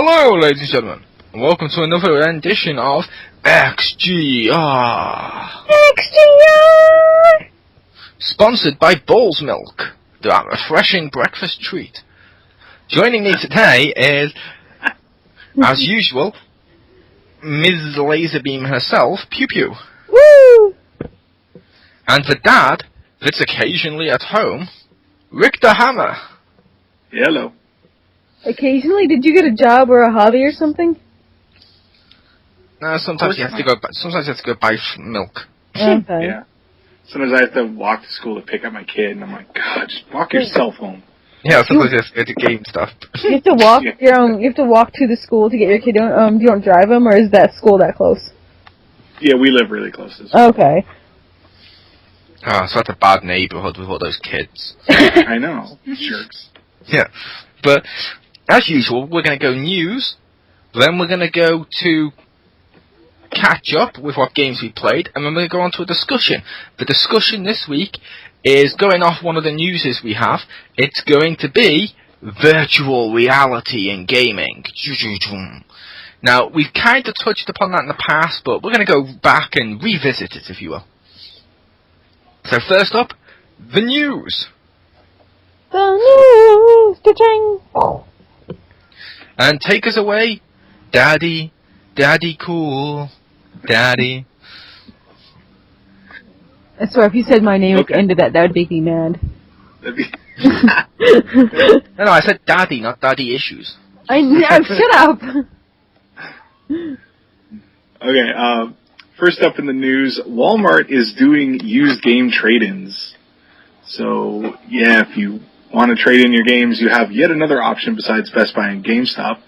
Hello, ladies and gentlemen, and welcome to another rendition of XGR. XGR! Sponsored by Ball's Milk, that refreshing breakfast treat. Joining me today is, as usual, Ms. Laserbeam herself, Pew Pew. Woo! And the dad, that's occasionally at home, Rick the Hammer. Hello. Occasionally, did you get a job or a hobby or something? No, sometimes you have to go. Sometimes you have to go buy milk. Okay. Yeah. Sometimes I have to walk to school to pick up my kid, and I'm like, God, just walk yourself home. Yeah, sometimes you have to go to game stuff. You have to walk You have to walk to the school to get your kid. You don't drive him, or is that school that close? Yeah, we live really close to school. Okay. Oh, it's such a bad neighborhood with all those kids. I know, jerks. Yeah, but as usual, we're going to go news. Then we're going to go to catch up with what games we played, and then we're going to go on to a discussion. The discussion this week is going off one of the newses we have. It's going to be virtual reality in gaming. Now, we've kind of touched upon that in the past, but we're going to go back and revisit it, if you will. So first up, the news. The news, cha-ching. And take us away, Daddy cool, Daddy. I swear, if you said my name at the end of that would make me mad. No, I said Daddy, not Daddy issues. Shut up! Okay, first up in the news, Walmart is doing used game trade-ins. So, yeah, if you want to trade in your games, you have yet another option besides Best Buy and GameStop.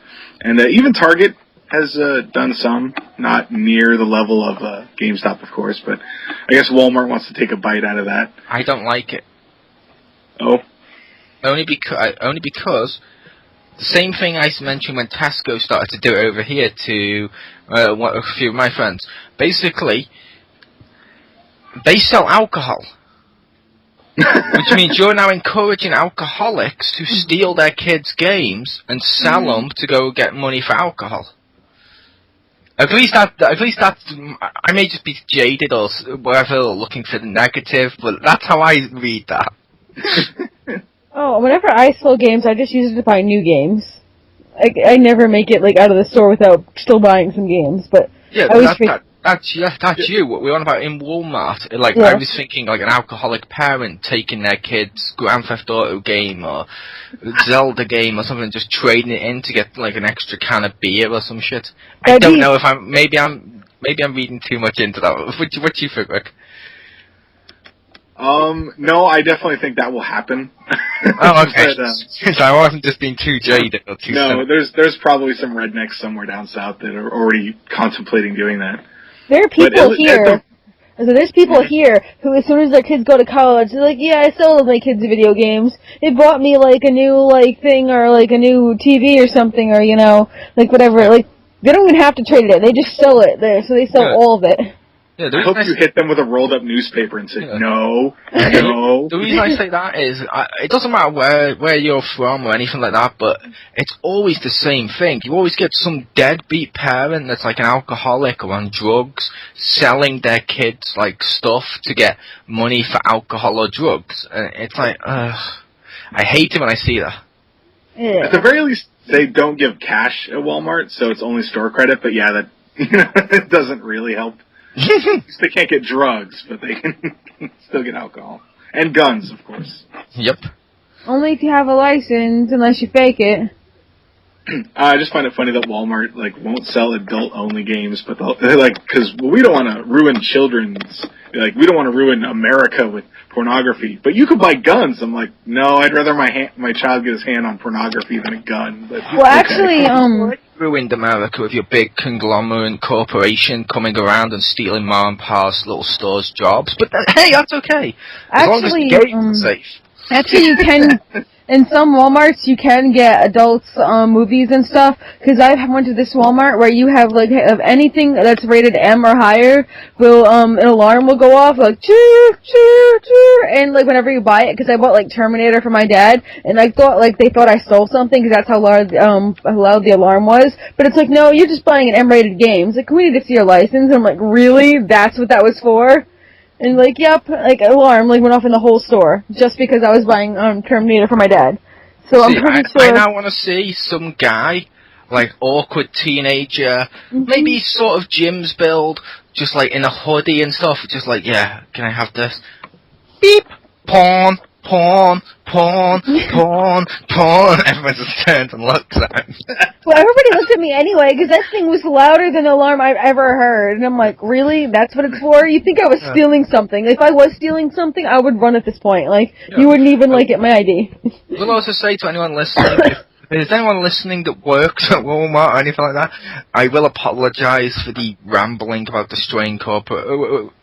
And even Target has done some, not near the level of GameStop, of course, but I guess Walmart wants to take a bite out of that. I don't like it. Oh? Only because the same thing I mentioned when Tesco started to do it over here to a few of my friends. Basically, they sell alcohol. Which means you're now encouraging alcoholics to steal their kids' games and sell them to go get money for alcohol. At least that's, I may just be jaded or whatever, or looking for the negative, but that's how I read that. Oh, whenever I sell games, I just use it to buy new games. I never make it out of the store without still buying some games, but yeah, that's you. What we're on about in Walmart. I was thinking an alcoholic parent taking their kid's Grand Theft Auto game or Zelda game or something, just trading it in to get an extra can of beer or some shit. I don't know if maybe I'm reading too much into that. What do you think, Rick? No, I definitely think that will happen. Oh, okay. But, I wasn't just being too jaded or too. No, there's probably some rednecks somewhere down south that are already contemplating doing that. There are people here. So there's people here who, as soon as their kids go to college, they're like, yeah, I sold my kids video games. It bought me a new thing or a new TV or something, or whatever. They don't even have to trade it in. They just sell it there, so they sell all of it. Yeah, I hope you hit them with a rolled up newspaper and say, no. The reason I say that is, it doesn't matter where you're from or anything like that, but it's always the same thing. You always get some deadbeat parent that's an alcoholic or on drugs, selling their kids stuff to get money for alcohol or drugs. And it's I hate it when I see that. Yeah. At the very least, they don't give cash at Walmart, so it's only store credit, but yeah, that it doesn't really help. They can't get drugs, but they can still get alcohol. And guns, of course. Yep. Only if you have a license, unless you fake it. I just find it funny that Walmart, won't sell adult-only games, but because we don't want to ruin children's, we don't want to ruin America with pornography, but you could buy guns. I'm like, no, I'd rather my child get his hand on pornography than a gun. But, well, actually, ruined America with your big conglomerate corporation coming around and stealing mom and pa's little stores' jobs, but hey, that's okay. As long as the games are safe. Actually, you can. in some Walmarts you can get adults movies and stuff. Because I went to this Walmart where you have like of anything that's rated M or higher, will an alarm will go off like choo choo choo, and like whenever you buy it. Because I bought like Terminator for my dad, and I thought like they thought I stole something because that's how loud the alarm was. But it's like, no, you're just buying an M-rated game. It's like, we need to see your license. And I'm like, really? That's what that was for? And like, yep, like alarm like went off in the whole store just because I was buying Terminator for my dad. So I'm pretty sure. I now want to see some guy, like awkward teenager, maybe sort of Jim's build, just like in a hoodie and stuff, just like, yeah, can I have this? Beep, porn, porn, porn, porn, porn. Everyone just turns and looks at him. Well, everybody looked at me anyway, because that thing was louder than the alarm I've ever heard. And I'm like, really? That's what it's for? You think I was stealing something? If I was stealing something, I would run at this point. Like, you wouldn't even, like, get my ID. We'll also say to anyone listening, if there's anyone listening that works at Walmart or anything like that, I will apologise for the rambling about destroying corporate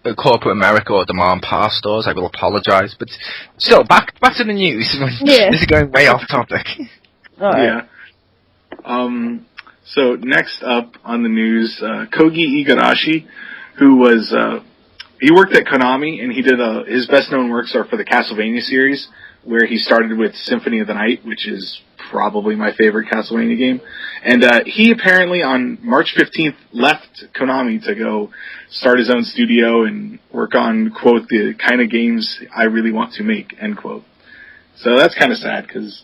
America or the mom and pop stores. I will apologise. But still, back to the news. Yeah. This is going way off topic. Yeah. So next up on the news, Koji Igarashi, who was, he worked at Konami, and he did, his best known works are for the Castlevania series, where he started with Symphony of the Night, which is probably my favorite Castlevania game. And, he apparently on March 15th left Konami to go start his own studio and work on, quote, the kind of games I really want to make, end quote. So that's kind of sad, because,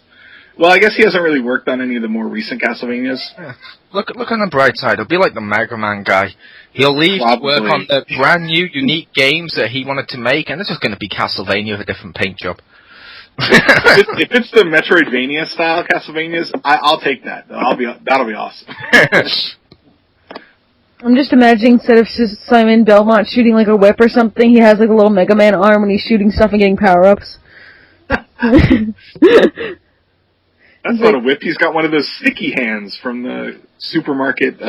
well, I guess he hasn't really worked on any of the more recent Castlevanias. Yeah. Look on the bright side. He'll be like the Mega Man guy. He'll leave to work on the brand new, unique games that he wanted to make, and this is going to be Castlevania with a different paint job. if it's the Metroidvania style Castlevanias, I'll take that. That'll be awesome. I'm just imagining instead of Simon Belmont shooting like a whip or something, he has like a little Mega Man arm when he's shooting stuff and getting power-ups. That's not a whip. He's got one of those sticky hands from the supermarket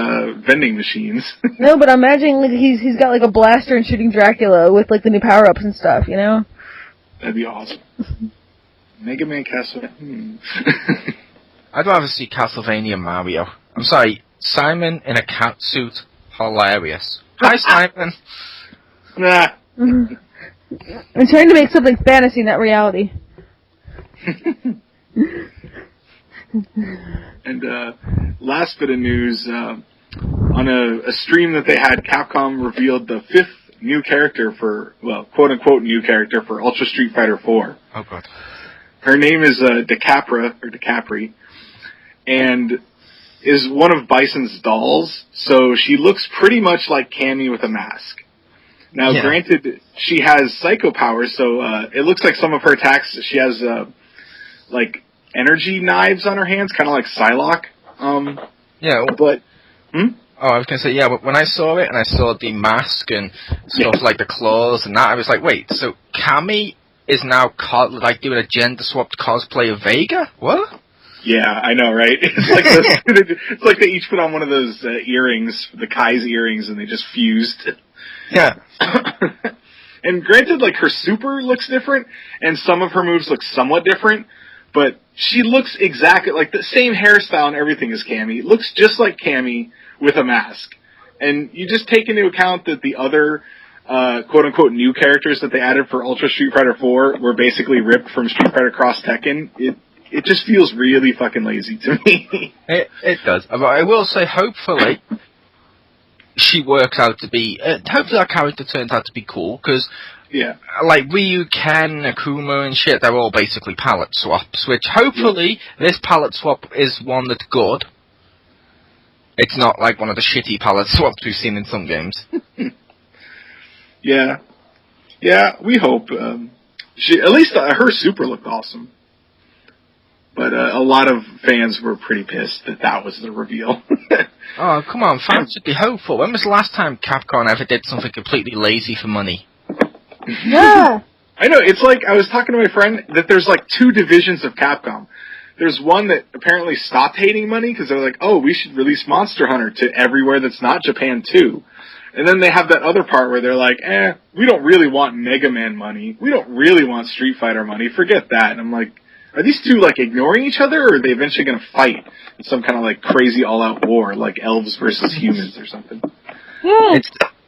vending machines. No, but I'm imagining like he's got like a blaster and shooting Dracula with like the new power-ups and stuff, you know? That'd be awesome. Mega Man Castlevania. I'd rather see Castlevania Mario. I'm sorry, Simon in a cat suit, hilarious. Hi, Simon. Nah. I'm trying to make something fantasy, not reality. And last bit of news, on a stream that they had, Capcom revealed the 5th new character for, well, quote-unquote new character for Ultra Street Fighter 4. Oh, God. Her name is DeCapri, and is one of Bison's dolls, so she looks pretty much like Cammy with a mask. Now, Granted, she has psycho powers, so it looks like some of her attacks, she has, like, energy knives on her hands, kind of like Psylocke. But... Oh, I was going to say, yeah, but when I saw it, and I saw the mask and stuff like the claws and that, I was like, wait, so Cammy is now like doing a gender-swapped cosplay of Vega? What? Yeah, I know, right? It's like they each put on one of those earrings, the Kai's earrings, and they just fused. Yeah. And granted, like, her super looks different, and some of her moves look somewhat different, but she looks exactly like the same hairstyle and everything as Cammy. Looks just like Cammy with a mask. And you just take into account that the other quote-unquote new characters that they added for Ultra Street Fighter 4 were basically ripped from Street Fighter Cross Tekken. It just feels really fucking lazy to me. It does. But I will say, hopefully, she works out to be... hopefully our character turns out to be cool, because... Yeah. Like Ryu, Ken, Akuma and shit, they're all basically palette swaps, which hopefully this palette swap is one that's good. It's not like one of the shitty palette swaps we've seen in some games. Yeah, we hope. At least her super looked awesome. But a lot of fans were pretty pissed that was the reveal. Oh, come on, fans should be hopeful. When was the last time Capcom ever did something completely lazy for money? Yeah! I know, it's like, I was talking to my friend, that there's like 2 divisions of Capcom. There's one that apparently stopped hating money, because they're like, oh, we should release Monster Hunter to everywhere that's not Japan too. And then they have that other part where they're like, we don't really want Mega Man money. We don't really want Street Fighter money. Forget that. And I'm like, Are these two, like, ignoring each other, or are they eventually going to fight in some kind of, like, crazy all-out war, like elves versus humans or something? Yeah.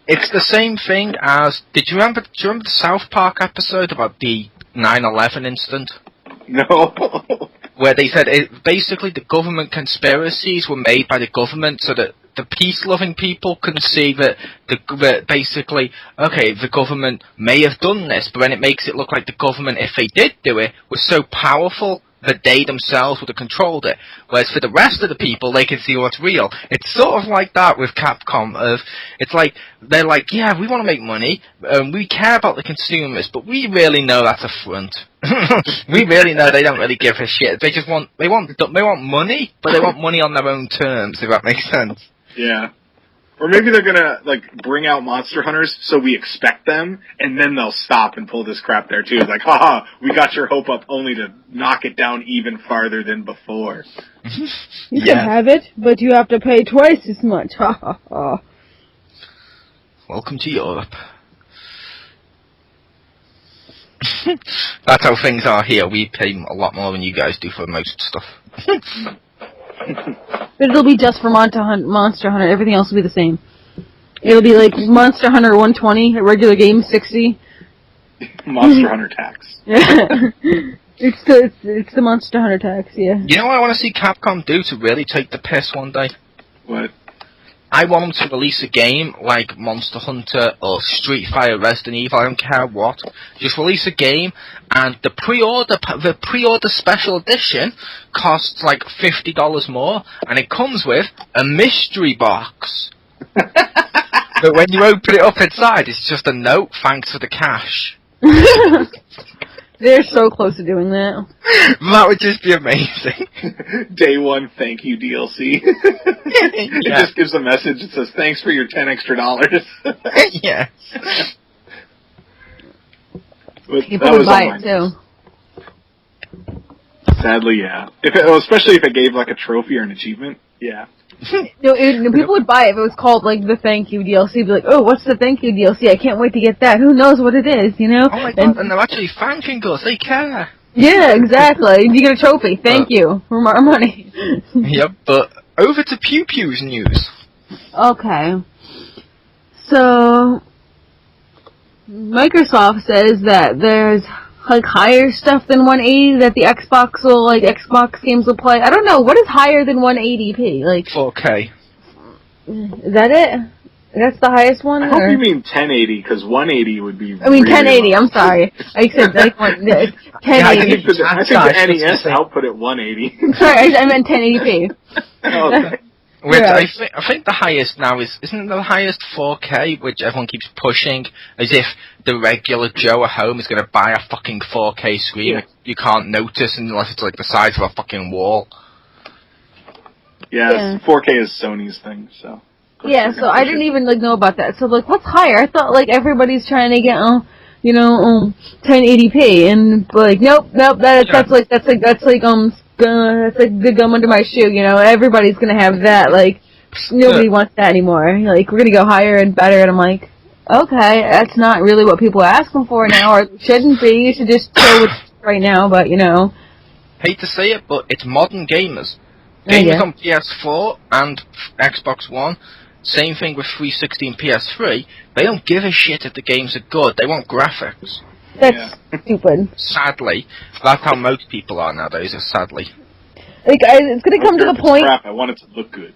It's the same thing as... Do you remember the South Park episode about the 9/11 incident? No. Where they said basically the government conspiracies were made by the government so that the peace-loving people can see that basically, okay, the government may have done this, but then it makes it look like the government, if they did do it, was so powerful that they themselves would have controlled it. Whereas for the rest of the people, they can see what's real. It's sort of like that with Capcom. It's like, they're like, yeah, we want to make money, we care about the consumers, but we really know that's a front. We really know they don't really give a shit. They just want money, but they want money on their own terms, if that makes sense. Yeah. Or maybe they're gonna, like, bring out Monster Hunters so we expect them, and then they'll stop and pull this crap there, too. It's like, haha, we got your hope up only to knock it down even farther than before. You can have it, but you have to pay twice as much. Ha ha ha. Welcome to Europe. That's how things are here. We pay a lot more than you guys do for most stuff. But it'll be just for Monster Hunter. Everything else will be the same. It'll be like Monster Hunter 120, a regular game 60. Monster Hunter tax. Yeah. It's the Monster Hunter tax, yeah. You know what I want to see Capcom do to really take the piss one day? What? I want them to release a game like Monster Hunter or Street Fighter, Resident Evil, I don't care what. Just release a game, and the pre-order special edition costs like $50 more, and it comes with a mystery box. But when you open it up inside, it's just a note, thanks for the cash. They're so close to doing that. That would just be amazing. Day one thank you DLC. It just gives a message that says, thanks for your $10 extra. Yeah. People would buy it, too. Sadly, yeah. Especially if it gave, like, a trophy or an achievement. Yeah. People would buy it if it was called, like, the thank you DLC. Be like, oh, what's the thank you DLC? I can't wait to get that. Who knows what it is, you know? Oh my god, and they're actually thanking us. They care. Yeah, exactly. You get a trophy. Thank you for our money. Yep, but over to Pew Pew's news. Okay. So, Microsoft says that there's like higher stuff than 180 that the Xbox games will play. I don't know, what is higher than 180p? Like 4K. Is that it? That's the highest one? I hope you mean 1080, because 180 would be I mean, really 1080, low. I'm sorry. I said like 1080. Yeah, I think the NES output at 180. Sorry, I meant 1080p. Okay. Which Yeah. I think the highest now isn't the highest 4K, which everyone keeps pushing, as if the regular Joe at home is going to buy a fucking 4K screen. Yeah. You can't notice unless it's like the size of a fucking wall. Yeah, 4K is Sony's thing, so. Yeah, so I didn't even like know about that. So like, what's higher? I thought like everybody's trying to get 1080p, and like nope, that's like the gum under my shoe. You know, everybody's gonna have that. Like nobody wants that anymore. Like we're gonna go higher and better, and I'm like, okay, that's not really what people are asking for now, or it shouldn't be. You should just go with right now, but you know. Hate to say it, but it's modern gamers. Gamers on PS4 and Xbox One. Same thing with 360 and PS3. They don't give a shit if the games are good. They want graphics. That's stupid. Sadly, that's how most people are nowadays. Sadly. Like it's gonna come to the point. Crap, I want it to look good.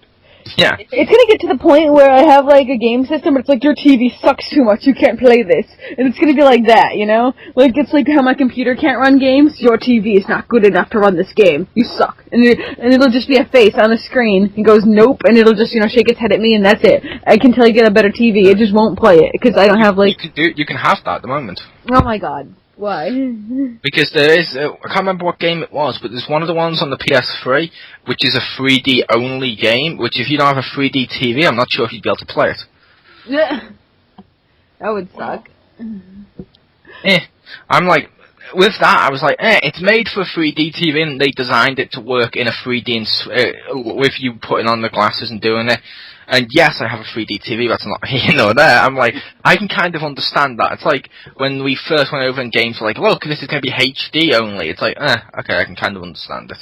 Yeah. It's gonna get to the point where I have like a game system, but it's like your TV sucks too much, you can't play this, and it's gonna be like that, you know? Like it's like how my computer can't run games. Your TV is not good enough to run this game. You suck, and it'll just be a face on the screen. It goes nope, and it'll just shake its head at me, and that's it. I can tell you get a better TV. It just won't play it because I don't have like. You can have that at the moment. Oh my god. Why? Because there is, I can't remember what game it was, but there's one of the ones on the PS3, which is a 3D only game, which if you don't have a 3D TV, I'm not sure if you'd be able to play it. Yeah. That would suck. I'm like, with that, I was like, it's made for 3D TV, and they designed it to work in a 3D with you putting on the glasses and doing it. And yes, I have a 3D TV, that's not here nor there. I'm like, I can kind of understand that. It's like when we first went over and games were like, look, this is going to be HD only. It's like, okay, I can kind of understand it.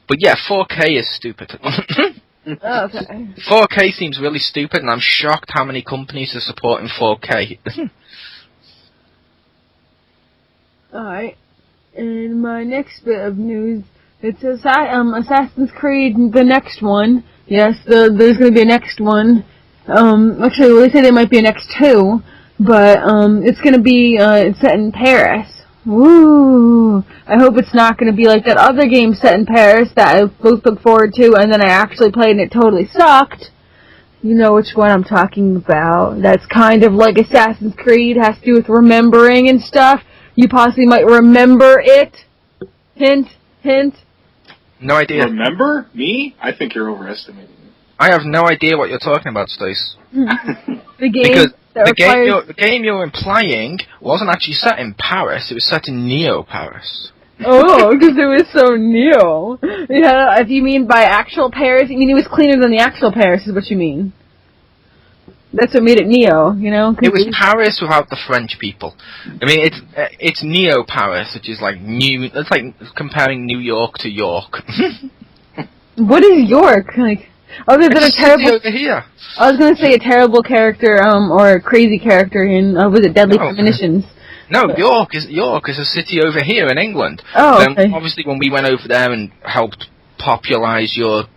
But yeah, 4K is stupid. Oh, okay. 4K seems really stupid, and I'm shocked how many companies are supporting 4K. Alright. And my next bit of news, it's Assassin's Creed, the next one. Yes, there's going to be a next one. Actually, well, they say there might be a next two, but it's going to be set in Paris. Woo! I hope it's not going to be like that other game set in Paris that I both look forward to, and then I actually played and it totally sucked. You know which one I'm talking about. That's kind of like Assassin's Creed, has to do with remembering and stuff. You possibly might remember it. Hint, hint. No idea. Remember? Me? I think you're overestimating me. I have no idea what you're talking about, Stace. The game because that the game you're implying wasn't actually set in Paris, it was set in Neo-Paris. Oh, because it was so Neo. Yeah, if you mean by actual Paris, you mean it was cleaner than the actual Paris is what you mean. That's what made it Neo, you know? It was Paris without the French people. I mean, it's Neo-Paris, which is like new. It's like comparing New York to York. What is York? Like, other than a terrible. Over here. I was gonna say a terrible character, or a crazy character in was it Deadly Premonitions? No, York is a city over here in England. Oh, okay. Obviously, when we went over there and helped popularize your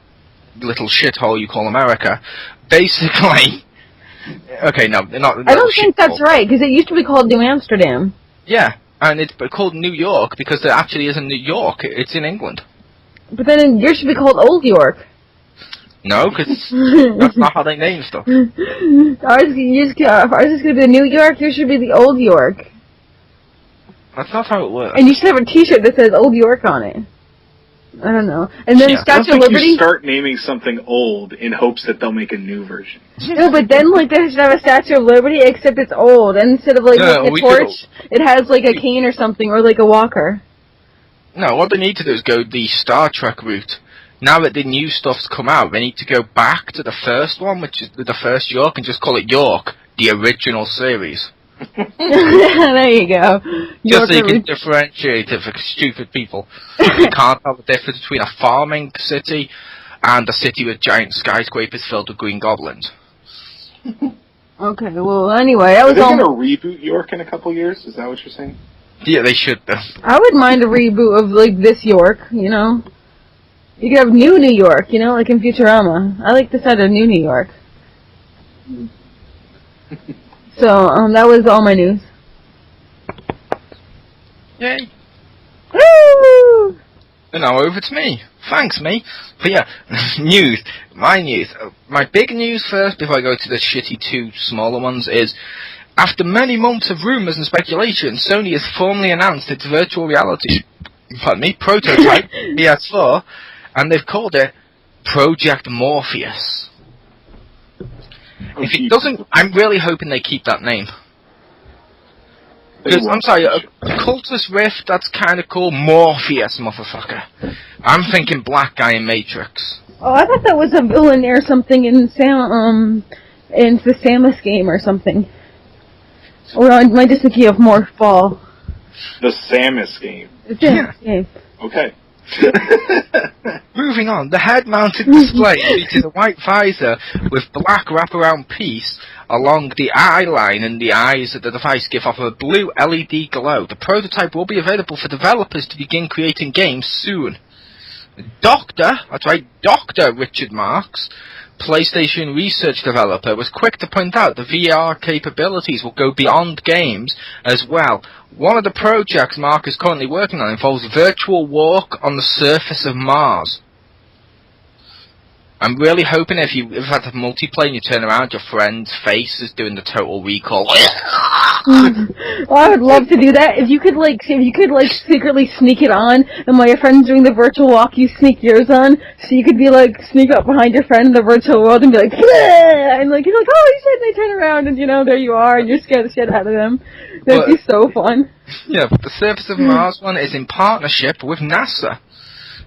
little shithole you call America, basically. Okay, no, not. I don't think that's right, because it used to be called New Amsterdam. Yeah, and it's called New York because there actually isn't New York. It's in England. But then yours should be called Old York. No, because that's not how they name stuff. Ours is going to be the New York. Yours should be the Old York. That's not how it works. And you should have a T-shirt that says Old York on it. I don't know. And then Statue of Liberty. You start naming something old in hopes that they'll make a new version. No, but then like they should have a Statue of Liberty, except it's old, and instead of like a torch, it has like a cane or something, or like a walker. No, what they need to do is go the Star Trek route. Now that the new stuff's come out, they need to go back to the first one, which is the first York, and just call it York, the original series. There you go. Just so you can differentiate it for stupid people. You can't tell the difference between a farming city and a city with giant skyscrapers filled with green goblins. Okay, well, anyway, that was all. Are they going to reboot York in a couple years? Is that what you're saying? Yeah, they should, though. I would mind a reboot of, like, this York, you know? You could have New New York, you know, like in Futurama. I like the side of New New York. So, that was all my news. Yay. Woo! And now over to me. Thanks, me. But yeah, news. My news. My big news first, before I go to the shitty two smaller ones, is after many months of rumours and speculation, Sony has formally announced its virtual reality prototype, PS4, and they've called it Project Morpheus. If it doesn't, I'm really hoping they keep that name. Because, I'm sorry, Cultist Rift, that's kind of cool. Morpheus, motherfucker. I'm thinking black guy in Matrix. Oh, I thought that was a villain or something in the Samus game or something. Or I might just thinking of Morph Ball. The Samus game. The Samus game. Okay. Moving on, the head-mounted display features a white visor with black wraparound piece along the eye line, and the eyes of the device give off a blue LED glow. The prototype will be available for developers to begin creating games soon. Dr. Richard Marks, PlayStation research developer, was quick to point out the VR capabilities will go beyond games as well. One of the projects Mark is currently working on involves virtual walk on the surface of Mars. I'm really hoping if you've had a multiplayer and you turn around, your friend's face is doing the Total Recall. Well, I would love to do that. If you could secretly sneak it on, and while your friend's doing the virtual walk, you sneak yours on, so you could be like, sneak up behind your friend in the virtual world and be like, bleh! And like, you're like, oh shit, and they turn around, and you know, there you are, and you're scared the shit out of them. That'd be so fun. Yeah, but the Surface of Mars one is in partnership with NASA.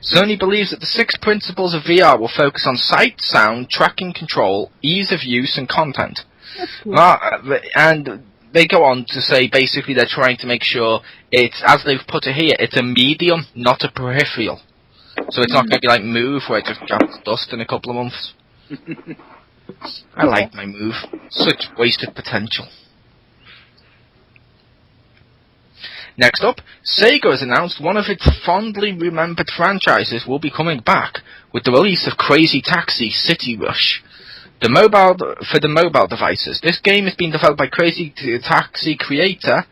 Sony believes that the 6 principles of VR will focus on sight, sound, tracking control, ease of use, and content. That's cool. And they go on to say basically they're trying to make sure it's, as they've put it here, it's a medium, not a peripheral. So it's not going to be like Move, where it just drops dust in a couple of months. I like my Move. Such wasted potential. Next up, Sega has announced one of its fondly remembered franchises will be coming back with the release of Crazy Taxi City Rush. For the mobile devices. This game has been developed by Crazy Taxi creator,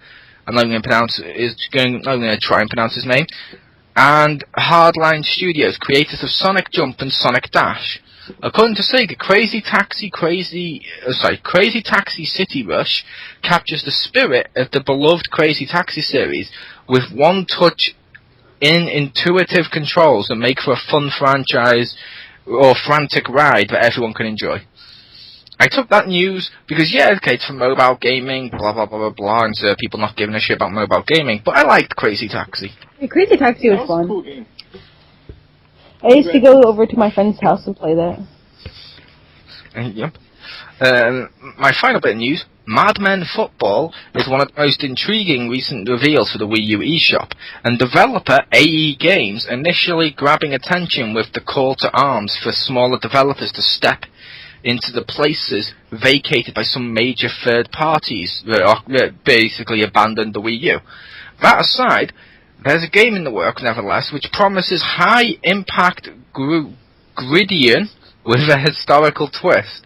I'm not going to try and pronounce his name, and Hardline Studios, creators of Sonic Jump and Sonic Dash. According to Sega, Crazy Taxi City Rush captures the spirit of the beloved Crazy Taxi series with one-touch intuitive controls that make for a fun franchise or frantic ride that everyone can enjoy. I took that news because, yeah, okay, it's for mobile gaming, blah, blah, blah, blah, blah, and so people not giving a shit about mobile gaming, but I liked Crazy Taxi. Yeah, Crazy Taxi was fun. A cool game. I used to go over to my friend's house and play that. Yep. My final bit of news, Mad Men Football is one of the most intriguing recent reveals for the Wii U eShop, and developer AE Games initially grabbing attention with the call to arms for smaller developers to step into the places vacated by some major third parties that basically abandoned the Wii U. That aside, there's a game in the works, nevertheless, which promises high-impact Gridiron with a historical twist.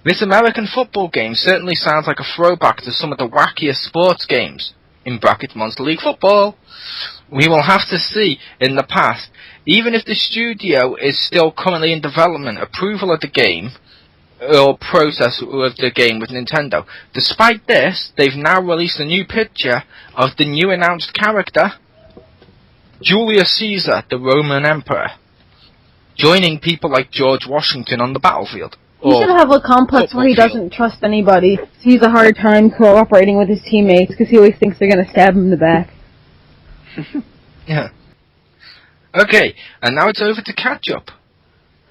This American football game certainly sounds like a throwback to some of the wackiest sports games, in brackets Monster League Football. We will have to see in the past. Even if the studio is still currently in development, approval of the game, or process of the game with Nintendo. Despite this, they've now released a new picture of the new announced character, Julius Caesar, the Roman Emperor, joining people like George Washington on the battlefield. He should have a complex where he doesn't trust anybody. So he has a hard time cooperating with his teammates because he always thinks they're going to stab him in the back. Yeah. Okay, and now it's over to catch up.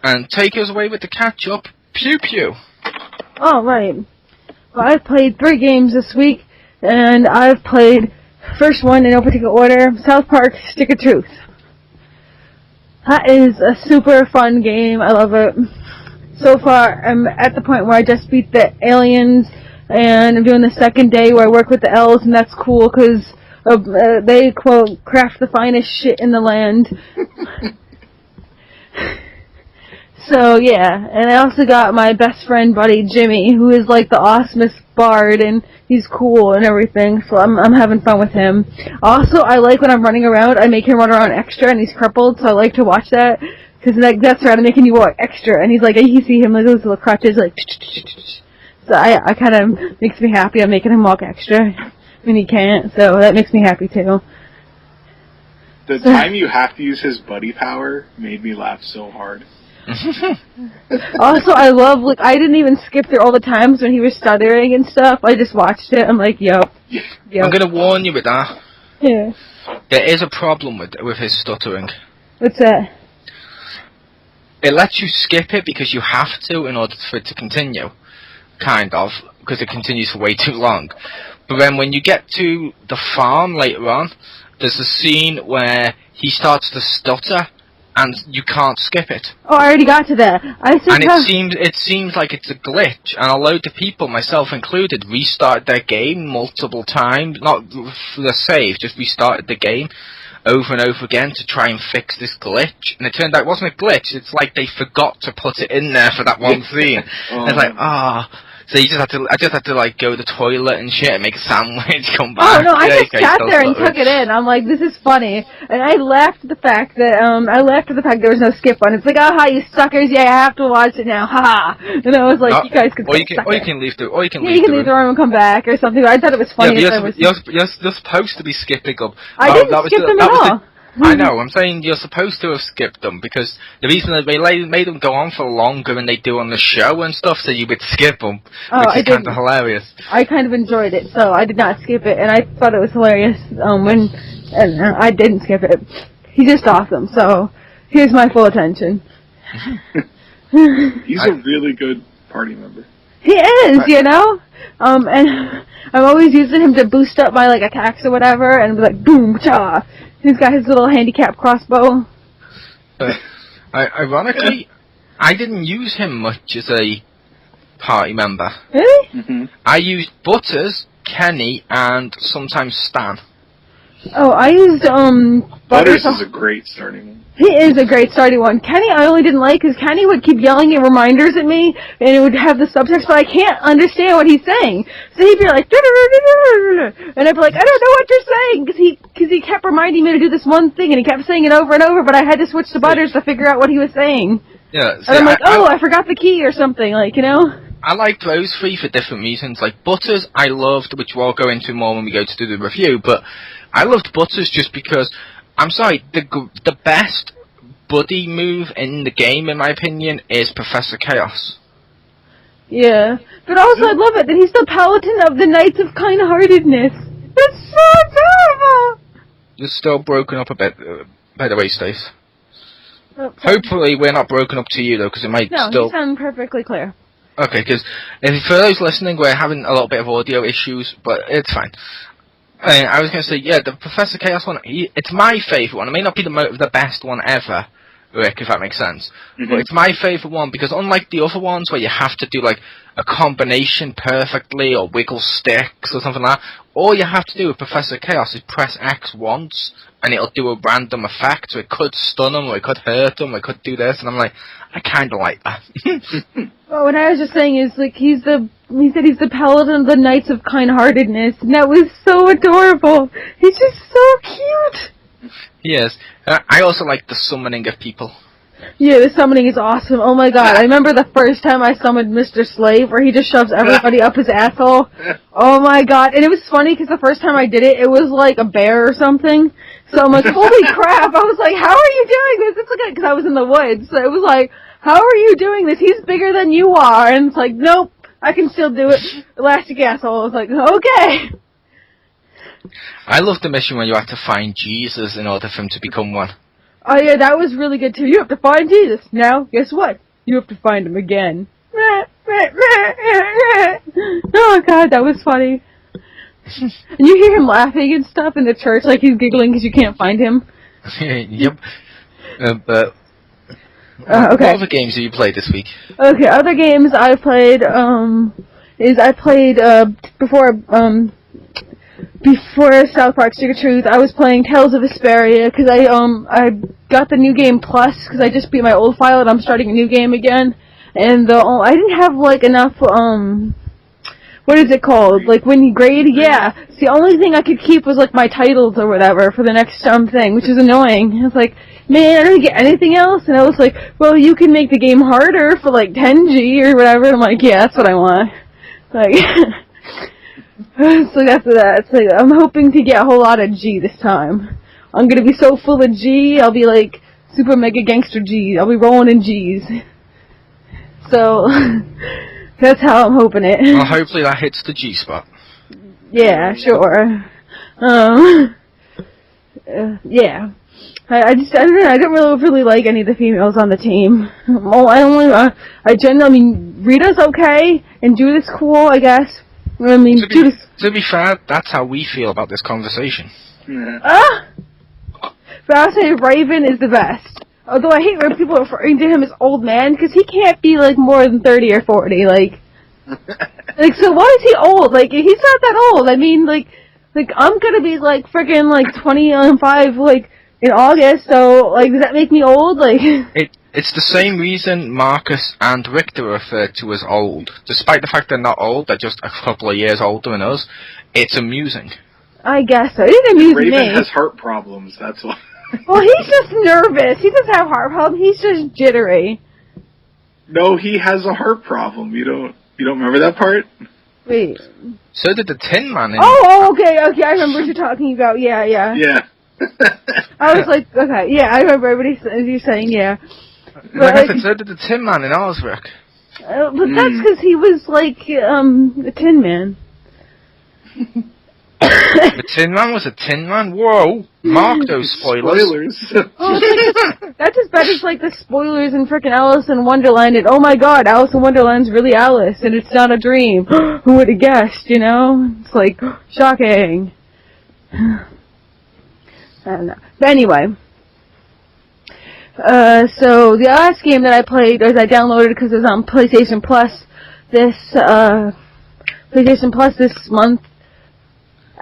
And take us away with the catch up. Pew pew. Oh, right. Well, I've played 3 games this week, and I've played, first one in no particular order, South Park Stick of Truth. That is a super fun game. I love it. So far, I'm at the point where I just beat the aliens, and I'm doing the second day where I work with the elves, and that's cool because they, quote, craft the finest shit in the land. So, yeah, and I also got my best friend buddy, Jimmy, who is like the awesomest bard, and he's cool and everything, so I'm having fun with him. Also, I like when I'm running around, I make him run around extra, and he's crippled, so I like to watch that, because that's right, I'm making you walk extra, and he's like, you see him, like, those little crutches, like, so I kind of, makes me happy, I'm making him walk extra, when he can't, so that makes me happy, too. The time you have to use his buddy power made me laugh so hard. Also, I love, like, I didn't even skip through all the times when he was stuttering and stuff. I just watched it. I'm like, yep. I'm going to warn you with that. Yeah. There is a problem with his stuttering. What's that? It lets you skip it because you have to in order for it to continue. Kind of. Because it continues for way too long. But then when you get to the farm later on, there's a scene where he starts to stutter. And you can't skip it. Oh, I already got to that. It seems like it's a glitch, and a load of people, myself included, restarted their game multiple times, not for the save, just restarted the game over and over again to try and fix this glitch. And it turned out it wasn't a glitch, it's like they forgot to put it in there for that one scene. And it's like, so I just had to like go to the toilet and shit and make a sandwich, come back. Oh no, I just sat there and took it in. I'm like, this is funny, and I laughed at the fact that there was no skip button. It's like, oh hi, you suckers! Yeah, I have to watch it now, ha! And I was like, you guys can. Or you can leave the room and come back or something. I thought it was funny. Yeah, you're supposed to be skipping up. I didn't skip them at all. I know, I'm saying you're supposed to have skipped them, because the reason that they made them go on for longer than they do on the show and stuff, so you would skip them, which is kind of hilarious. I kind of enjoyed it, so I did not skip it, and I thought it was hilarious when I didn't skip it. He's just awesome, so here's my full attention. He's a really good party member. He is, you know? And I'm always using him to boost up my, like, attacks or whatever, and be like, boom, cha! He's got his little handicap crossbow. Ironically, I didn't use him much as a party member. Really? Mm-hmm. I used Butters, Kenny, and sometimes Stan. Oh, I used, Butters is a great starting one. He is a great starting one. Kenny I only didn't like because Kenny would keep yelling at reminders at me, and it would have the subtext, but I can't understand what he's saying. So he'd be like, and I'd be like, I don't know what you're saying, because he kept reminding me to do this one thing, and he kept saying it over and over, but I had to switch to Butters to figure out what he was saying. Yeah, and I'm like, I forgot the key or something, like, you know? I liked those three for different reasons. Like, Butters, I loved, which we'll go into more when we go to do the review, but I loved Butters just because, I'm sorry, the best buddy move in the game, in my opinion, is Professor Chaos. Yeah, but also I love it that he's the paladin of the Knights of Kind-Heartedness. That's so adorable! You're still broken up a bit, by the way, Stace. Oh, Hopefully we're not broken up to you, though, because it might still... No, you sound perfectly clear. Okay, because for those listening, we're having a little bit of audio issues, but it's fine. I was going to say, yeah, the Professor Chaos one, it's my favourite one. It may not be the best one ever, Rick, if that makes sense. Mm-hmm. But it's my favourite one because unlike the other ones where you have to do like a combination perfectly or wiggle sticks or something like that, all you have to do with Professor Chaos is press X once and it'll do a random effect. So it could stun him or it could hurt him or it could do this. And I'm like, I kind of like that. Well, what I was just saying is, like, he said he's the paladin of the Knights of Kind-Heartedness, and that was so adorable. He's just so cute. Yes. I also like the summoning of people. Yeah, the summoning is awesome. Oh my god, I remember the first time I summoned Mr. Slave, where he just shoves everybody up his asshole. Oh my god, and it was funny, because the first time I did it, it was like a bear or something. So I'm like, holy crap, I was like, how are you doing this? It's like, because I was in the woods, so it was like, how are you doing this? He's bigger than you are. And it's like, nope, I can still do it. Elastic asshole. I was like, okay. I love the mission where you have to find Jesus in order for him to become one. Oh yeah, that was really good too. You have to find Jesus. Now, guess what? You have to find him again. Oh god, that was funny. And you hear him laughing and stuff in the church like he's giggling because you can't find him. Yep. But... okay. What other games have you played this week? Okay, other games I played, before South Park Stick of Truth, I was playing Tales of Vesperia, because I got the new game plus, because I just beat my old file and I'm starting a new game again, and I didn't have, like, enough, what is it called? Like, when you grade? Yeah. So the only thing I could keep was, like, my titles or whatever for the next, thing, which is annoying. I was like, man, I don't get anything else, and I was like, well, you can make the game harder for, like, 10G or whatever. I'm like, yeah, that's what I want. Like, so after that, it's like, I'm hoping to get a whole lot of G this time. I'm gonna be so full of G, I'll be like, super mega gangster G. I'll be rolling in G's. So, that's how I'm hoping it. Well, hopefully that hits the G spot. Yeah, sure. Yeah. I don't know, I don't really like any of the females on the team. Rita's okay, and Judith's cool, I guess. To be fair, that's how we feel about this conversation. But I'll say Raven is the best. Although I hate when people are referring to him as old man, because he can't be, like, more than 30 or 40, like, so why is he old? Like, he's not that old. I mean, like, I'm gonna be, like, friggin', like, 25, like, in August, so, like, does that make me old? Like, it's the same reason Marcus and Richter are referred to as old. Despite the fact they're not old, they're just a couple of years older than us. It's amusing. I guess so. It didn't amuse me. Raven has heart problems, that's why. Well, he's just nervous. He doesn't have heart problems. He's just jittery. No, he has a heart problem. You don't remember that part? Wait. So did the Tin Man. Oh, okay. I remember what you're talking about. Yeah. Yeah. I was like, okay, yeah, I remember everybody saying, yeah. Like I said, so did the Tin Man in Arswick. But that's because he was like, the Tin Man. The Tin Man was a Tin Man? Whoa! Mark those spoilers. That's as bad as like the spoilers in frickin' Alice in Wonderland, and oh my god, Alice in Wonderland's really Alice, and it's not a dream. Who would have guessed, you know? It's like, shocking. I don't know. But anyway. So the last game that I played, or I downloaded because it was on PlayStation Plus this month.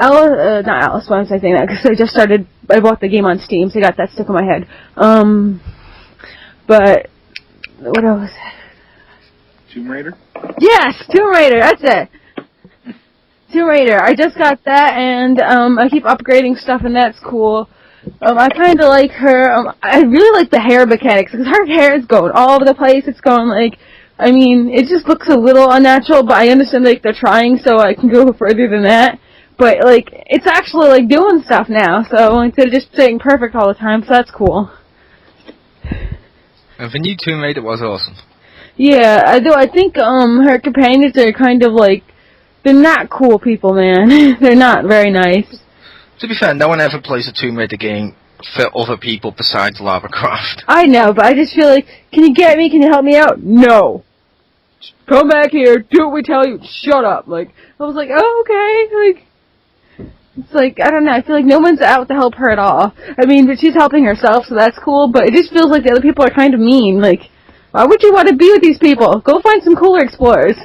Not Alice, why was I saying that? Because I bought the game on Steam, so I got that stuck in my head. But, what else? Tomb Raider? Yes, Tomb Raider, that's it. Tomb Raider, I just got that, and, I keep upgrading stuff, and that's cool. I kinda like her, I really like the hair mechanics, because her hair is going all over the place, it's going like, I mean, it just looks a little unnatural, but I understand, like, they're trying, so I can go further than that. But, like, it's actually, like, doing stuff now, so instead of just staying perfect all the time, so that's cool. And the new Tomb Raider was awesome. Yeah, I think, her companions are kind of, like, they're not cool people, man. They're not very nice. To be fair, no one ever plays a Tomb Raider game for other people besides Lara Croft. I know, but I just feel like, can you get me? Can you help me out? No. Come back here, do what we tell you, shut up. Like, I was like, oh, okay, like... It's like, I don't know, I feel like no one's out to help her at all. I mean, but she's helping herself, so that's cool, but it just feels like the other people are kind of mean. Like, why would you want to be with these people? Go find some cooler explorers.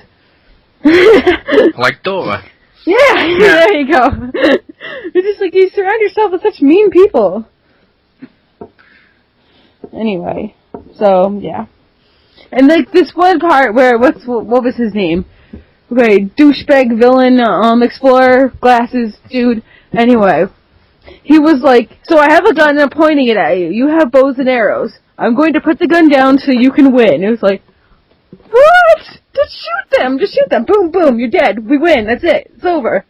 Like Dora. Yeah, there you go. It's just like, you surround yourself with such mean people. Anyway, so, yeah. And like, this one part where, what was his name? Okay, douchebag villain, explorer, glasses, dude. Anyway, he was like, so I have a gun and I'm pointing it at you. You have bows and arrows. I'm going to put the gun down so you can win. It was like, what? Just shoot them. Just shoot them. Boom, boom. You're dead. We win. That's it. It's over.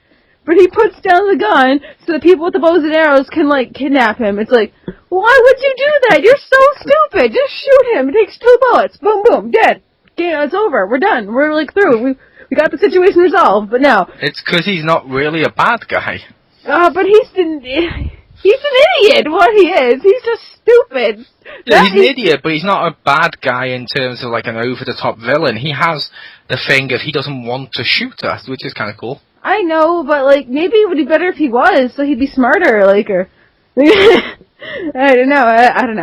But he puts down the gun so the people with the bows and arrows can, like, kidnap him. It's like, why would you do that? You're so stupid. Just shoot him. It takes 2 bullets. Boom, boom. Dead. Okay, it's over. We're done. We're, like, through. We got the situation resolved, but no. It's because he's not really a bad guy. But he's an idiot, what he is. He's just stupid. Yeah, he's an idiot, but he's not a bad guy in terms of, like, an over-the-top villain. He has the thing of he doesn't want to shoot us, which is kind of cool. I know, but, like, maybe it would be better if he was, so he'd be smarter, like, or... I don't know, I don't know,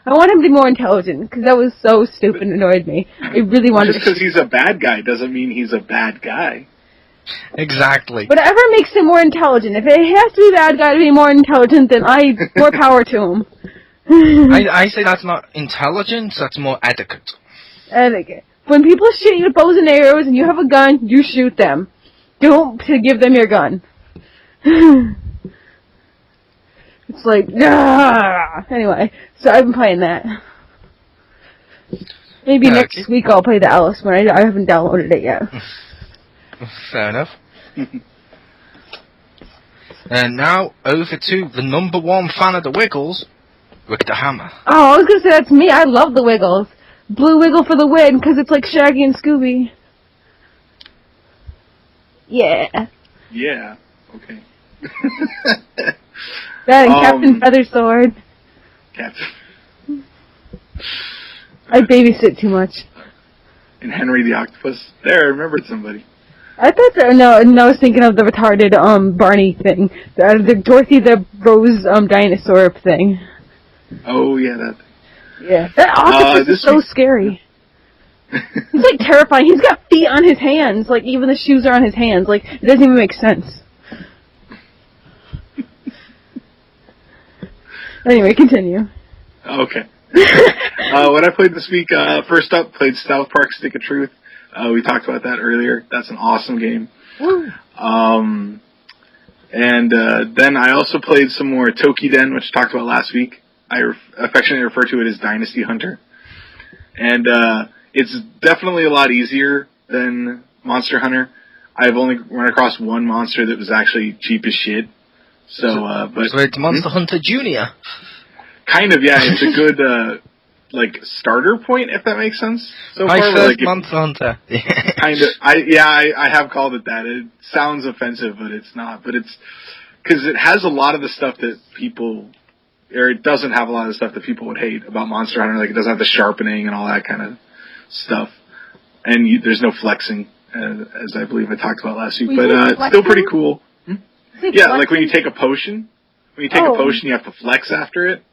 I want him to be more intelligent, because that was so stupid and annoyed me. I really wanted Just because he's a bad guy doesn't mean he's a bad guy. Exactly. Whatever makes him more intelligent. If it has to be a bad guy to be more intelligent, then more power to him. I say that's not intelligence, that's more etiquette. Etiquette. When people shoot you with bows and arrows and you have a gun, you shoot them. Don't give them your gun. It's like, anyway, so I've been playing that. Maybe next week I'll play the Alice one. I haven't downloaded it yet. Fair enough. And now, over to the #1 fan of the Wiggles, Rick the Hammer. Oh, I was going to say that's me. I love the Wiggles. Blue Wiggle for the win, because it's like Shaggy and Scooby. Yeah. Yeah, okay. That and Captain Feathersword. Captain. I babysit too much. And Henry the Octopus. There, I remembered somebody. I thought that, no, I was thinking of the retarded, Barney thing. The Dorothy the Rose, dinosaur thing. Oh, yeah, that thing. Yeah. That octopus is so scary. He's, like, terrifying. He's got feet on his hands. Like, even the shoes are on his hands. Like, it doesn't even make sense. Anyway, continue. Okay. What I played this week, first up, played South Park Stick of Truth. We talked about that earlier. That's an awesome game. And then I also played some more Tokiden, which I talked about last week. I affectionately refer to it as Dynasty Hunter. And it's definitely a lot easier than Monster Hunter. I've only run across one monster that was actually cheap as shit. So it's Monster Hunter Junior. Kind of, yeah. It's a good starter point, if that makes sense. So My far, first Monster Hunter. Kind of. I have called it that. It sounds offensive, but it's not. But it's because it has a lot of the stuff that people, or it doesn't have a lot of the stuff that people would hate about Monster Hunter. Like, it doesn't have the sharpening and all that kind of stuff, and there's no flexing, as I believe I talked about last week. But it's still pretty cool. Yeah, like when you take a potion. When you take a potion, you have to flex after it.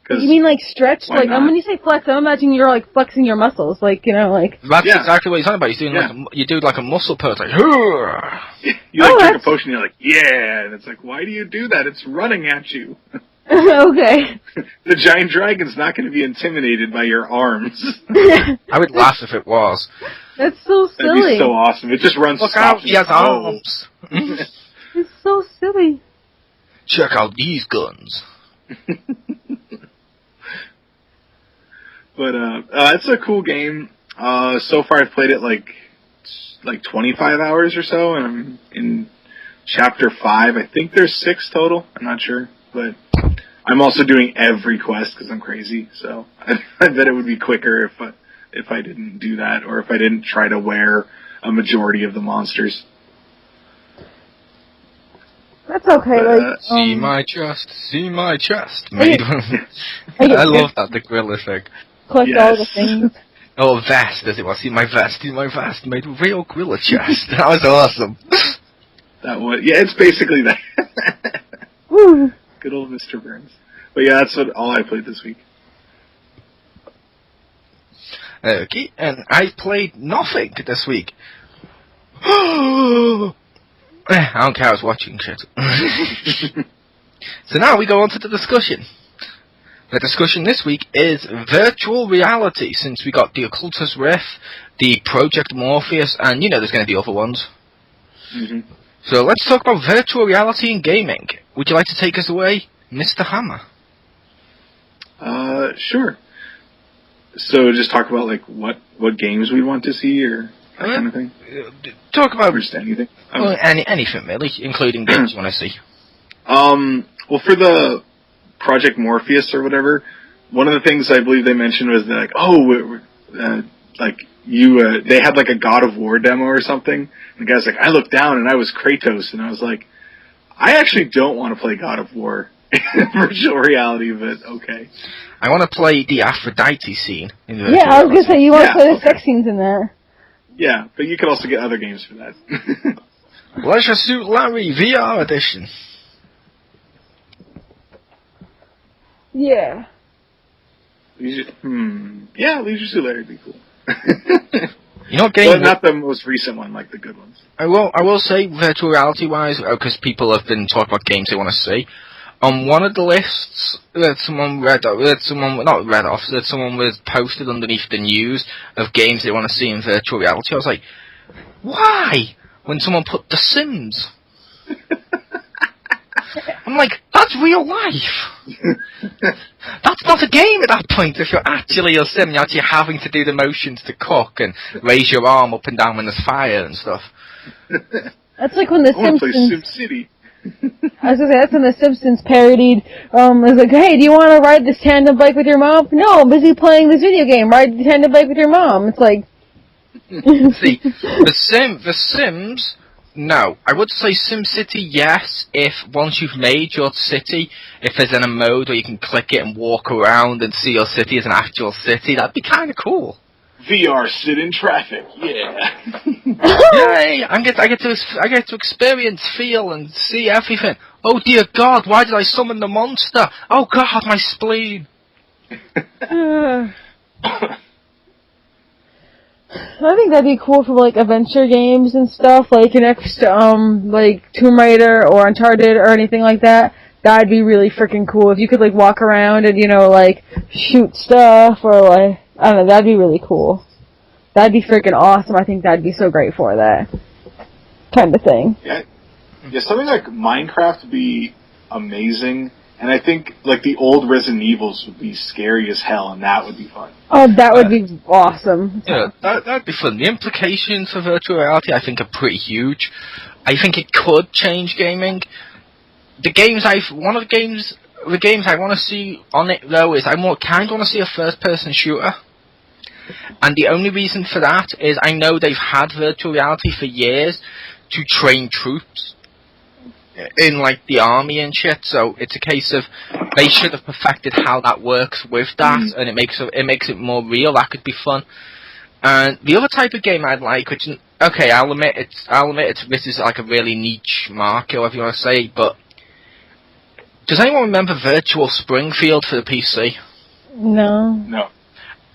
You mean like stretch? Like when you say flex, I'm imagining you're like flexing your muscles, like like. That's exactly what he's talking about. He's doing you do like a muscle pose, like. You take a potion, you're like, yeah, and it's like, why do you do that? It's running at you. Okay. The giant dragon's not going to be intimidated by your arms. I would laugh if it was. That's so silly. That'd be so awesome. It just runs. Look out! He has arms. It's so silly. Check out these guns. But it's a cool game. So far, I've played it like 25 hours or so, and I'm in chapter 5. I think there's 6 total. I'm not sure, but I'm also doing every quest because I'm crazy. So I bet it would be quicker if I didn't do that, or if I didn't try to wear a majority of the monsters. That's okay. See my chest. Made I love that, the gorilla thing. Collect all the things. Oh, vest, as it was. See my vest, made a real gorilla chest. That was awesome. It's basically that. Woo. Good old Mr. Burns. But yeah, that's all I played this week. Okay, and I played nothing this week. I don't care, I was watching shit. So now we go on to the discussion. The discussion this week is virtual reality, since we got the Oculus Rift, the Project Morpheus, and there's going to be other ones. Mm-hmm. So let's talk about virtual reality in gaming. Would you like to take us away, Mr. Hammer? Sure. So just talk about what games we want to see, or that kind of thing? Talk about just anything. Anything really, including games you want to see. Well, for the Project Morpheus or whatever, one of the things I believe they mentioned was that they had like a God of War demo or something. And the guy's like, I looked down and I was Kratos, and I was like, I actually don't want to play God of War in virtual reality, but okay. I want to play the Aphrodite scene in virtual reality. I was going to say, you want to play the sex okay. scenes in there. Yeah, but you could also get other games for that. Leisure Suit Larry VR edition. Yeah. Leisure Suit Larry would be cool. But not the most recent one, like the good ones. I will say, virtual reality wise, because people have been talking about games they want to see. On one of the lists that someone was posted underneath the news of games they want to see in virtual reality, I was like, why? When someone put The Sims. I'm like, that's real life. That's not a game at that point. If you're actually a sim, you're actually having to do the motions to cook and raise your arm up and down when there's fire and stuff. That's like when the Simpsons... I want to play SimCity. I was going to say, that's when the Simpsons parodied, it was like, hey, do you want to ride this tandem bike with your mom? No, I'm busy playing this video game. Ride the tandem bike with your mom. It's like... See, the Sims... No, I would say SimCity, yes, if once you've made your city, if there's in a mode where you can click it and walk around and see your city as an actual city, that'd be kind of cool. VR sit in traffic, yeah. Yay! I get to experience, feel, and see everything. Oh dear God, why did I summon the monster? Oh God, my spleen. I think that'd be cool for like adventure games and stuff, like like Tomb Raider or Uncharted or anything like that. That'd be really freaking cool if you could like walk around and like shoot stuff or like I don't know. That'd be really cool. That'd be freaking awesome. I think that'd be so great for that kind of thing. Yeah, something like Minecraft would be amazing. And I think, like, the old Resident Evils would be scary as hell, and that would be fun. Oh, that would be awesome. Yeah, that'd be fun. The implications for virtual reality, I think, are pretty huge. I think it could change gaming. the games I want to see on it though is I kind of want to see a first-person shooter. And the only reason for that is I know they've had virtual reality for years to train troops in like the army and shit. So it's a case of they should have perfected how that works with that, and it makes it more real. That could be fun. And the other type of game I'd like, which okay, I'll admit this is like a really niche market, whatever you want to say, but does anyone remember Virtual Springfield for the PC? No.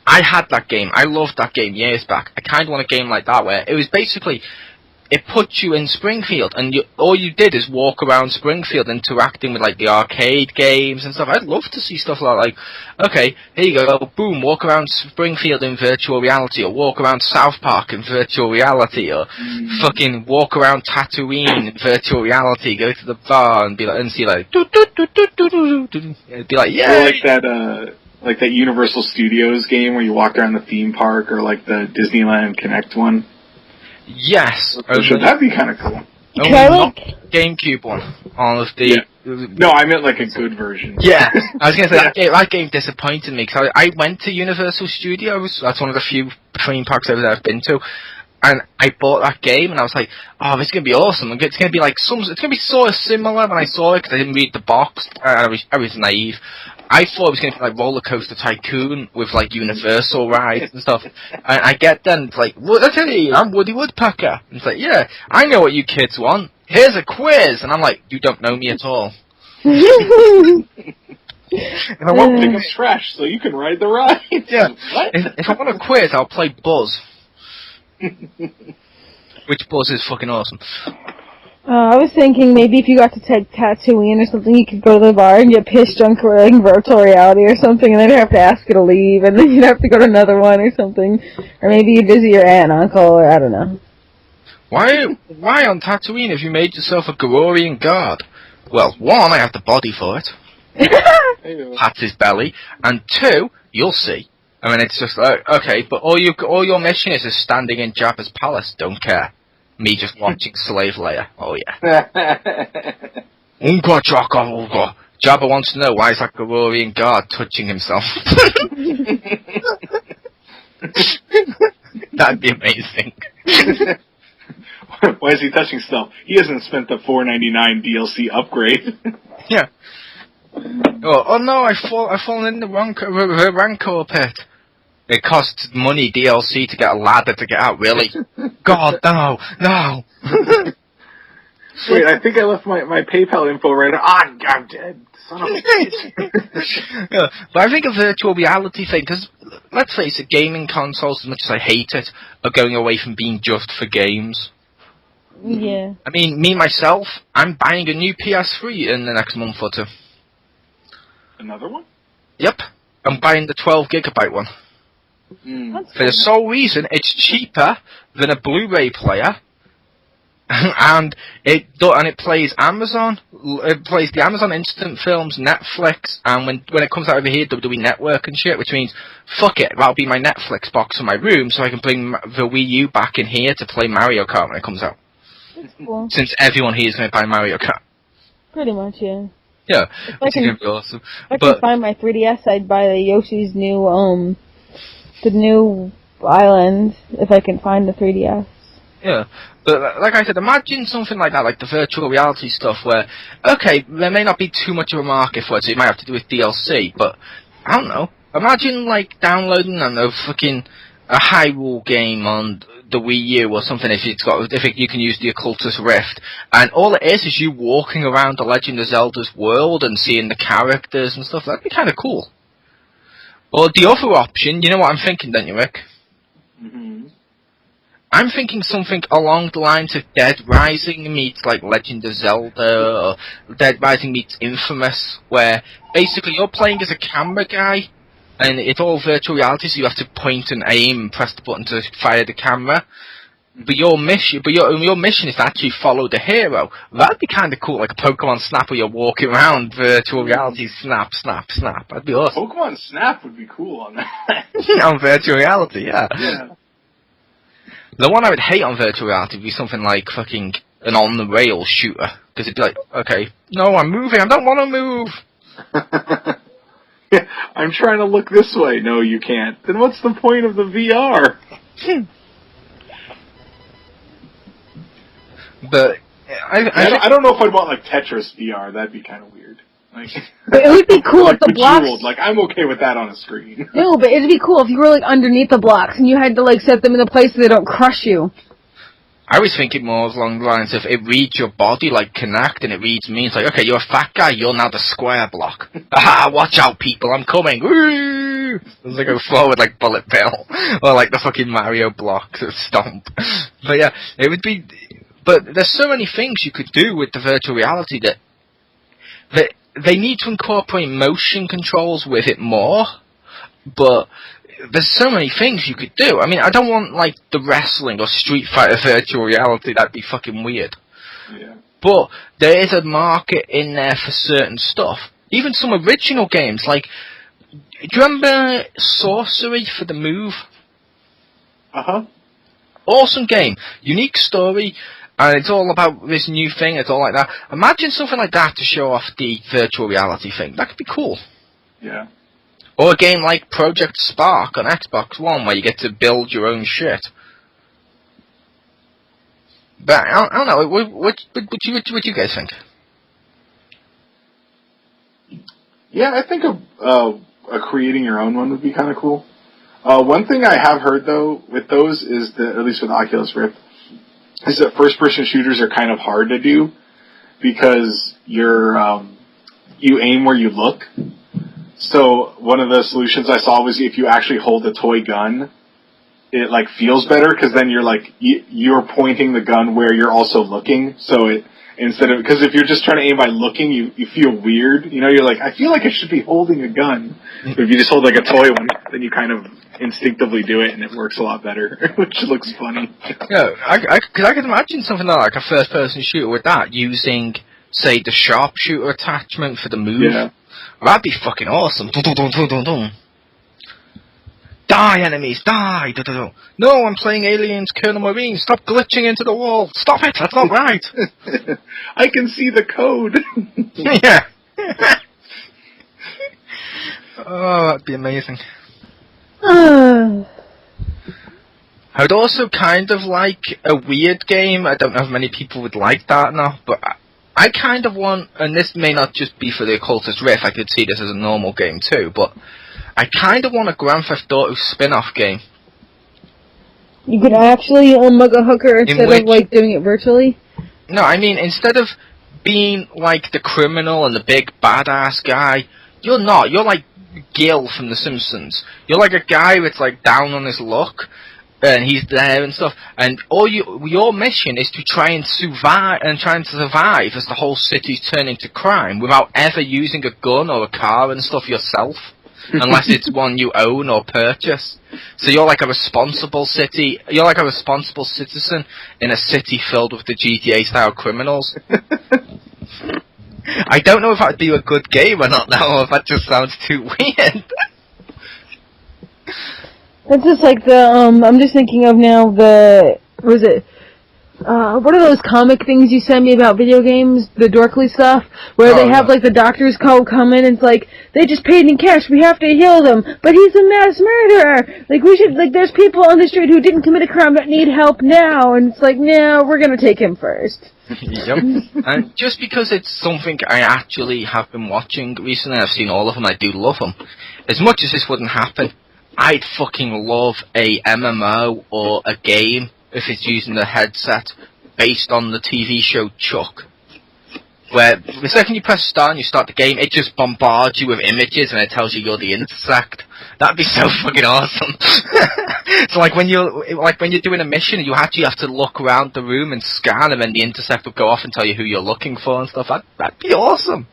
I had that game. I loved that game years back. I kind of want a game like that where it was basically, it puts you in Springfield and all you did is walk around Springfield interacting with like the arcade games and stuff. I'd love to see stuff like okay, here you go, boom, walk around Springfield in virtual reality, or walk around South Park in virtual reality, or fucking walk around Tatooine in virtual reality, go to the bar and be like, and see like, it'd be like, yeah. Like that Universal Studios game where you walk around the theme park, or like the Disneyland Connect one. Yes. That'd be kind of cool. Not GameCube one. All of the... Yeah. No, I meant like a good version. Yeah. I was going to say, that game disappointed me, because I went to Universal Studios. That's one of the few theme parks I've been to. And I bought that game, and I was like, oh, this is going to be awesome. It's going to be like it's going to be sort of similar when I saw it, because I didn't read the box. I was naive. I thought it was going to be like Roller Coaster Tycoon with like Universal rides and stuff. And I get then, it's like, hey, I'm Woody Woodpecker. And it's like, yeah, I know what you kids want. Here's a quiz. And I'm like, you don't know me at all. And I want to pick up trash so you can ride the ride. Yeah. If I want a quiz, I'll play Buzz. Which Buzz is fucking awesome. I was thinking maybe if you got to take Tatooine or something, you could go to the bar and get pissed drunk or like virtual reality or something, and then you'd have to ask you to leave, and then you'd have to go to another one or something. Or maybe you'd visit your aunt and uncle, or I don't know. Why on Tatooine have you made yourself a Gororian guard? Well, one, I have the body for it. Pats his belly. And two, you'll see. I mean, it's just like, okay, but all your mission is standing in Jabba's palace. Don't care. Me just watching Slave Leia. Oh, yeah. Jabba wants to know why is that Gororian guard touching himself. That'd be amazing. Why is he touching stuff? He hasn't spent the $4.99 DLC upgrade. Yeah. Oh no! I've fallen in the Rancor pit. It costs money DLC to get a ladder to get out. Really? God, no. Wait, I think I left my PayPal info right. I'm dead. Son of a bitch. Yeah, but I think a virtual reality thing, because let's face it, gaming consoles, as much as I hate it, are going away from being just for games. Yeah. I mean, me myself, I'm buying a new PS3 in the next month or two. Another one? Yep. I'm buying the 12GB one. For the sole reason it's cheaper than a Blu-ray player, and it plays Amazon. It plays the Amazon Instant Films, Netflix, and when it comes out over here, WWE Network and shit. Which means, fuck it, that'll be my Netflix box in my room, so I can bring the Wii U back in here to play Mario Kart when it comes out. That's cool. Since everyone here is going to buy Mario Kart. Pretty much, yeah. Yeah, it's going to be awesome. If I can find my 3DS, I'd buy the Yoshi's new, the new island, if I can find the 3DS. Yeah, but like I said, imagine something like that, like the virtual reality stuff, where, okay, there may not be too much of a market for it, so you might have to do with DLC, but, I don't know, imagine, like, downloading, I don't know, fucking a Hyrule game on the Wii U or something, if you can use the Occultist Rift, and all it is you walking around the Legend of Zelda's world and seeing the characters and stuff. That'd be kind of cool. Or the other option, you know what I'm thinking, don't you, Rick? Mm-hmm. I'm thinking something along the lines of Dead Rising meets like Legend of Zelda, or Dead Rising meets Infamous, where basically you're playing as a camera guy, and it's all virtual reality, so you have to point and aim and press the button to fire the camera. But your mission is to actually follow the hero. That'd be kind of cool, like a Pokemon Snap where you're walking around virtual reality, snap, snap, snap. That'd be awesome. Pokemon Snap would be cool on that. On virtual reality, yeah. The one I would hate on virtual reality would be something like fucking an on-the-rail shooter. Because it'd be like, okay, no, I'm moving, I don't want to move. Yeah, I'm trying to look this way. No, you can't. Then what's the point of the VR? But I don't know if I'd want like Tetris VR. That'd be kind of weird. Like, but it would be cool like if the blocks. Like, I'm okay with that on a screen. No, but it'd be cool if you were like underneath the blocks and you had to like set them in a place so they don't crush you. I was thinking more along the lines of it reads your body like Connect, and it reads me. It's like, okay, you're a fat guy, you're now the square block. Aha, watch out, people, I'm coming. Woo! As I go forward like Bullet Bill, or like the fucking Mario blocks of Stomp. But yeah, it would be. But there's so many things you could do with the virtual reality that they need to incorporate motion controls with it more. But there's so many things you could do. I mean, I don't want, like, the wrestling or Street Fighter virtual reality. That'd be fucking weird. Yeah. But there is a market in there for certain stuff. Even some original games, like, do you remember Sorcery for the Move? Uh-huh. Awesome game. Unique story. And it's all about this new thing. It's all like that. Imagine something like that to show off the virtual reality thing. That could be cool. Yeah. Or a game like Project Spark on Xbox One, where you get to build your own shit. But I don't know. What you guys think? Yeah, I think a creating your own one would be kind of cool. One thing I have heard though with those is that, at least with Oculus Rift, is that first-person shooters are kind of hard to do because you aim where you look. So one of the solutions I saw was if you actually hold a toy gun, it like feels better because then you're like you're pointing the gun where you're also looking. So it instead of because if you're just trying to aim by looking, you feel weird. You know, you're like I feel like I should be holding a gun. But if you just hold like a toy one, then you kind of instinctively do it, and it works a lot better, which looks funny. Yeah, I could imagine something like a first-person shooter with that using, say, the sharpshooter attachment for the move. Yeah. That'd be fucking awesome. Dun, dun, dun, dun, dun, dun. Die, enemies, die! Dun, dun, dun. No, I'm playing Aliens, Colonel Marine. Stop glitching into the wall. Stop it, that's not right. I can see the code. Yeah. Oh, that'd be amazing. I would also kind of like a weird game. I don't know if many people would like that now, but I kind of want, and this may not just be for the Occultist Rift, I could see this as a normal game too, but I kind of want a Grand Theft Auto spin-off game. You could actually unmug a hooker instead of like doing it virtually? No, I mean, instead of being like the criminal and the big badass guy, you're not. You're like Gil from The Simpsons. You're like a guy that's like down on his luck, and he's there and stuff. And your mission is to try and survive as the whole city's turning to crime without ever using a gun or a car and stuff yourself, unless it's one you own or purchase. So you're like a responsible citizen in a city filled with the GTA style criminals. I don't know if that'd be a good game or not now, or if that just sounds too weird. That's just like I'm just thinking of now what are those comic things you sent me about video games, the Dorkly stuff, where they have like the doctor's code come in and it's like, they just paid in cash, we have to heal them, but he's a mass murderer! Like there's people on the street who didn't commit a crime that need help now, and it's like, no, we're gonna take him first. Yep. And just because it's something I actually have been watching recently, I've seen all of them, I do love them. As much as this wouldn't happen, I'd fucking love a MMO or a game if it's using the headset based on the TV show Chuck. Where the second you press start and you start the game, it just bombards you with images and it tells you you're the insect. That'd be so fucking awesome. So like when you're doing a mission, you actually have to look around the room and scan, and then the insect will go off and tell you who you're looking for and stuff. That'd be awesome.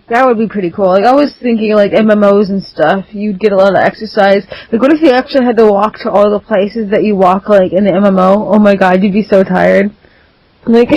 That would be pretty cool. Like, I was thinking, like, MMOs and stuff, you'd get a lot of exercise. Like, what if you actually had to walk to all the places that you walk, like, in the MMO? Oh my god, you'd be so tired. Like,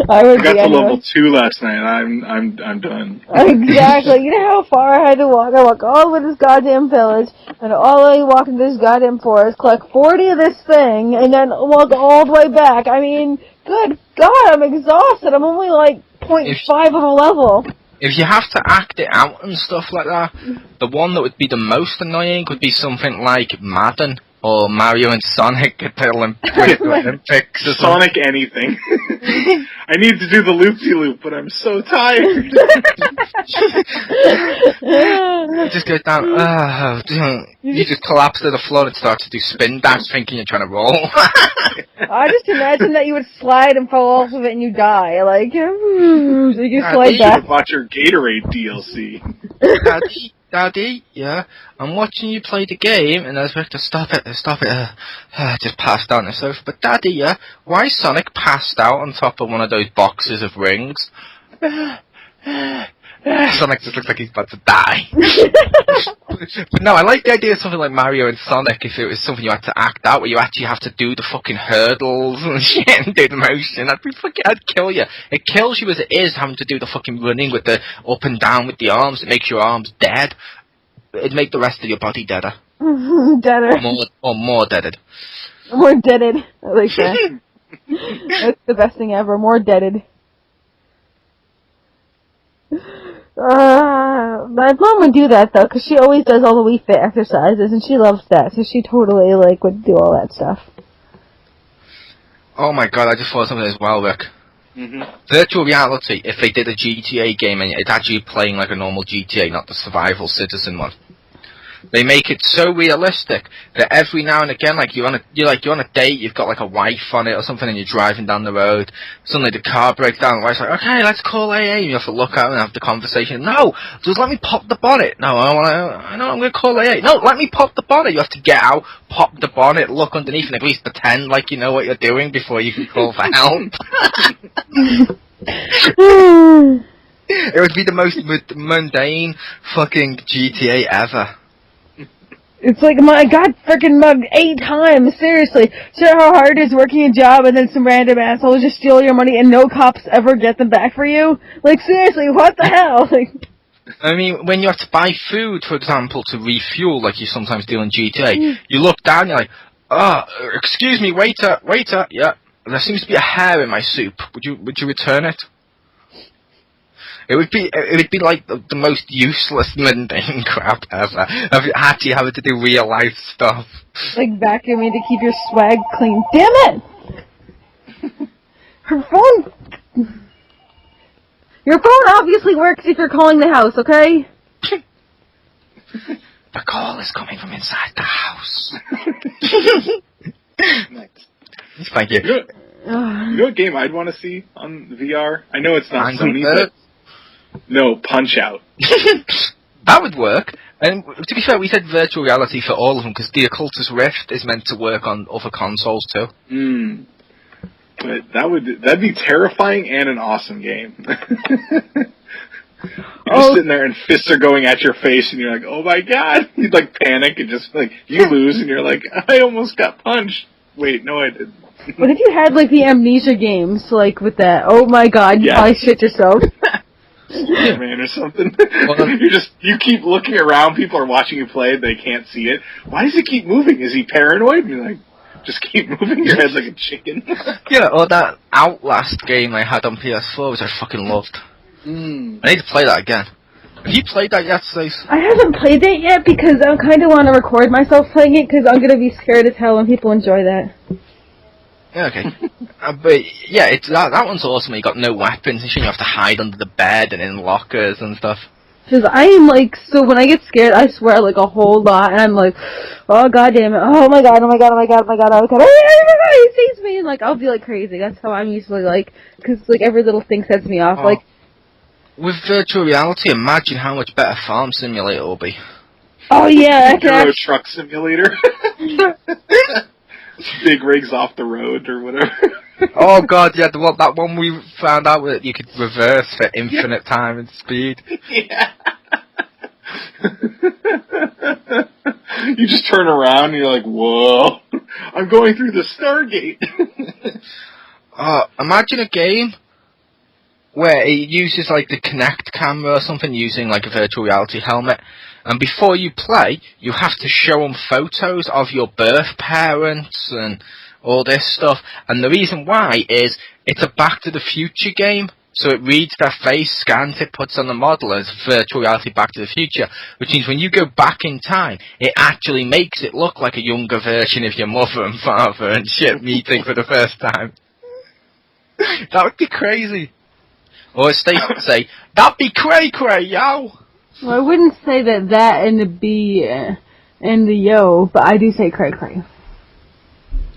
I got to level 2 last night. I'm done. Exactly. You know how far I had to walk? I walk all the way to this goddamn village, and all the way walk into this goddamn forest, collect 40 of this thing, and then walk all the way back. I mean, good God, I'm exhausted. I'm only like 0.5 of a level. If you have to act it out and stuff like that, the one that would be the most annoying would be something like Madden or Mario and Sonic at the Olympics. Sonic anything. I need to do the loop-de-loop, but I'm so tired. Just go down. You just collapse to the floor and start to do spin dance thinking you're trying to roll. I just imagine that you would slide and fall off of it and you die. Like, so you slide back. You should watch your Gatorade DLC. Daddy, yeah, I'm watching you play the game, and I was like, stop it, just passed out on the sofa. But Daddy, yeah, why is Sonic passed out on top of one of those boxes of rings? Sonic just looks like he's about to die. But no, I like the idea of something like Mario and Sonic if it was something you had to act out, where you actually have to do the fucking hurdles and shit and do the motion. I'd kill you. It kills you as it is, having to do the fucking running with the up and down with the arms. It makes your arms dead. It'd make the rest of your body deader. Deader. More deaded. More deaded. I like that. That's the best thing ever. More deaded. My mom would do that though, because she always does all the Wii Fit exercises, and she loves that, so she totally would do all that stuff. Oh my god, I just thought of something as well, Rick. Virtual reality, if they did a GTA game and it's actually playing like a normal GTA, not the survival citizen one. They make it so realistic that every now and again, like you're on a date, you've got like a wife on it or something, and you're driving down the road. Suddenly the car breaks down, and the wife's like, "Okay, let's call AA." And you have to look out and have the conversation. No, just let me pop the bonnet. No, I'm going to call AA. No, let me pop the bonnet. You have to get out, pop the bonnet, look underneath, and at least pretend like you know what you're doing before you can call for help. It would be the most mundane fucking GTA ever. It's like, I got frickin' mugged 8 times, seriously. Sure how hard it is working a job and then some random assholes just steal your money and no cops ever get them back for you? Like, seriously, what the hell? I mean, when you have to buy food, for example, to refuel, like you sometimes do in GTA, you look down, you're like, excuse me, waiter, yeah, there seems to be a hair in my soup. Would you return it? It would be like the most useless mundane crap ever. Actually having to do real life stuff. Like vacuuming to keep your swag clean. Damn it! Her phone. Your phone obviously works if you're calling the house, okay? The call is coming from inside the house. Nice. Thank you. You know what game I'd want to see on VR? I know it's not Sony, but... No, Punch-Out. That would work. And to be fair, we said virtual reality for all of them, because the Occultus Rift is meant to work on other consoles too. But that'd be terrifying and an awesome game. You're just sitting there and fists are going at your face and you're like, oh my god! You'd like panic and just like, you lose and you're like, I almost got punched. Wait, no I didn't. What if you had like the Amnesia games, like with that? Oh my god, you probably shit yourself. Man or something. You keep looking around, people are watching you play, they can't see it. Why does he keep moving? Is he paranoid? And you're like, just keep moving your head like a chicken. Yeah, or that Outlast game I had on PS4, which I fucking loved. I need to play that again. Have you played that yet, Stace? I haven't played it yet because I kind of want to record myself playing it because I'm going to be scared as hell when people enjoy that. Yeah, okay. But yeah, that one's awesome. You got no weapons and shit. You have to hide under the bed and in lockers and stuff. Because I am like, so when I get scared, I swear like a whole lot, and I'm like, oh god damn it, oh my god, he sees me, and like I'll be like crazy. That's how I'm usually like, because like every little thing sets me off. Like with virtual reality, imagine how much better Farm Simulator will be. Oh yeah, Euro Truck Simulator. Big rigs off the road or whatever. Oh god, yeah, that one we found out that you could reverse for infinite time and speed. Yeah. You just turn around and you're like, whoa, I'm going through the Stargate. Imagine a game where it uses like the Kinect camera or something, using like a virtual reality helmet. And before you play, you have to show them photos of your birth parents and all this stuff. And the reason why is it's a Back to the Future game. So it reads their face, scans it, puts on the model as virtual reality Back to the Future. Which means when you go back in time, it actually makes it look like a younger version of your mother and father and shit meeting for the first time. That would be crazy. Or as Stacey would say, that'd be cray-cray, yo! Well, I wouldn't say that and the B and the yo, but I do say cray-cray.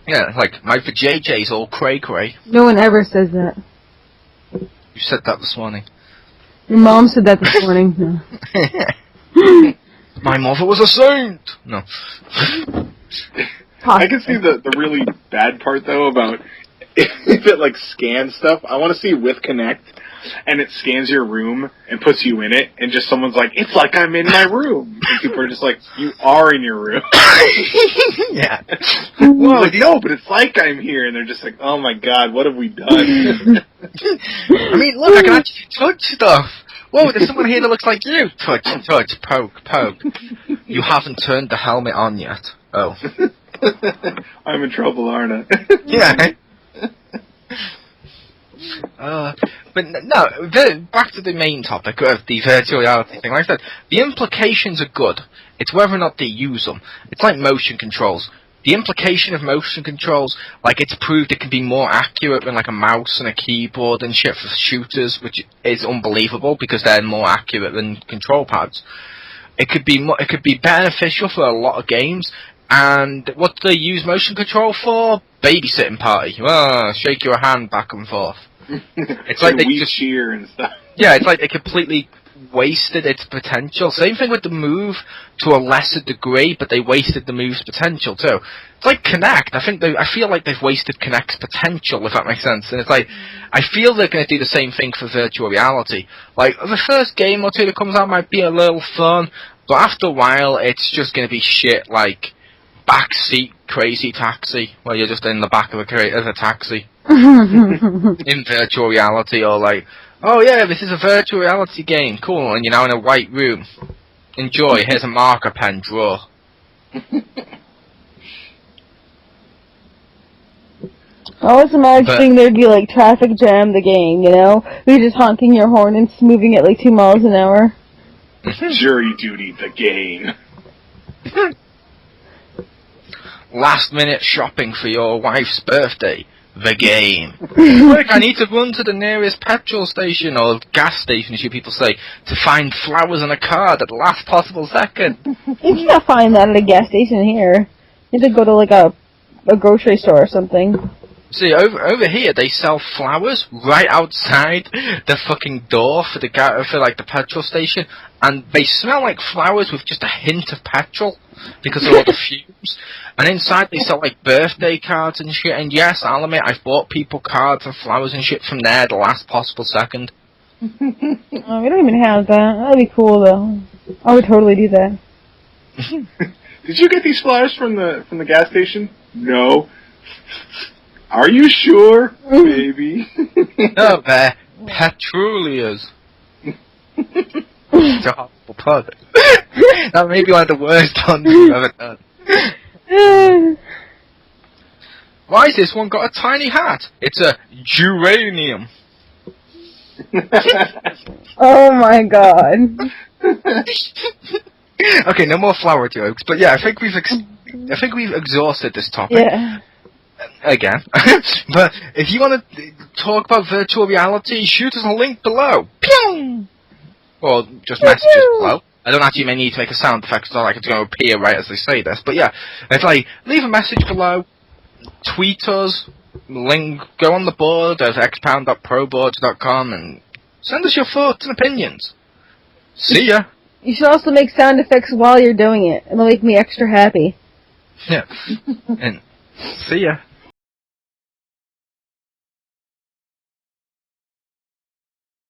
Yeah, like, my vajayjay's all cray-cray. No one ever says that. You said that this morning. Your mom said that this morning. No. My mother was a saint! No. I can see the really bad part, though, about if it, like, scans stuff. I want to see with Kinect, and it scans your room and puts you in it, and just someone's like, it's like I'm in my room. And people are just like, you are in your room. Yeah. Well, like, no, but it's like I'm here. And they're just like, oh my god, what have we done? I mean, look, I can actually touch stuff. Whoa, there's someone here that looks like you. Touch, touch, poke, poke. You haven't turned the helmet on yet. Oh. I'm in trouble, aren't I? Yeah. But no, back to the main topic of the virtual reality thing. Like I said, the implications are good. It's whether or not they use them. It's like motion controls. The implication of motion controls, like it's proved it can be more accurate than like a mouse and a keyboard and shit for shooters, which is unbelievable because they're more accurate than control pads. It could be beneficial for a lot of games. And what do they use motion control for? Babysitting party. Shake your hand back and forth. It's like they just cheer and stuff. Yeah, it's like they completely wasted its potential. Same thing with the Move to a lesser degree, but they wasted the Move's potential too. It's like Kinect. I feel like they've wasted Kinect's potential, if that makes sense. And it's like, I feel they're going to do the same thing for virtual reality. Like, the first game or two that comes out might be a little fun, but after a while, it's just going to be shit like Backseat Crazy Taxi, where you're just in the back of a taxi. In virtual reality, or like, oh yeah, this is a virtual reality game, cool, and you're now in a white room. Enjoy, here's a marker pen, draw. I was imagining there'd be like traffic jam the game, you know? You're just honking your horn and moving at like 2 miles an hour. Jury duty, the game. Last minute shopping for your wife's birthday. The game. Quick, I need to run to the nearest petrol station, or gas station, as you people say, to find flowers and a card at the last possible second. You can't find that at a gas station here. You have to go to like a grocery store or something. See, over here they sell flowers right outside the fucking door for the petrol station, and they smell like flowers with just a hint of petrol because of all the fumes. And inside they sell like birthday cards and shit. And yes, I'll admit I've bought people cards and flowers and shit from there at the last possible second. Oh, we don't even have that. That'd be cool though. I would totally do that. Did you get these flowers from the gas station? No. Are you sure? Maybe. No, they're petroleers. It's a horrible pun. That may be one of the worst puns you've ever done. Why has this one got a tiny hat? It's a geranium. Oh my god. Okay, no more flower jokes, but yeah, I think we've exhausted this topic. Yeah. Again. But if you want to talk about virtual reality, shoot us a link below. Pew! Or just messages below. I don't actually need to make a sound effect, it's not like it's going to appear right as they say this. But yeah, it's like, leave a message below, tweet us, link, go on the board at xpound.proboards.com and send us your thoughts and opinions. See ya! You should also make sound effects while you're doing it. It'll make me extra happy. Yeah. And see ya.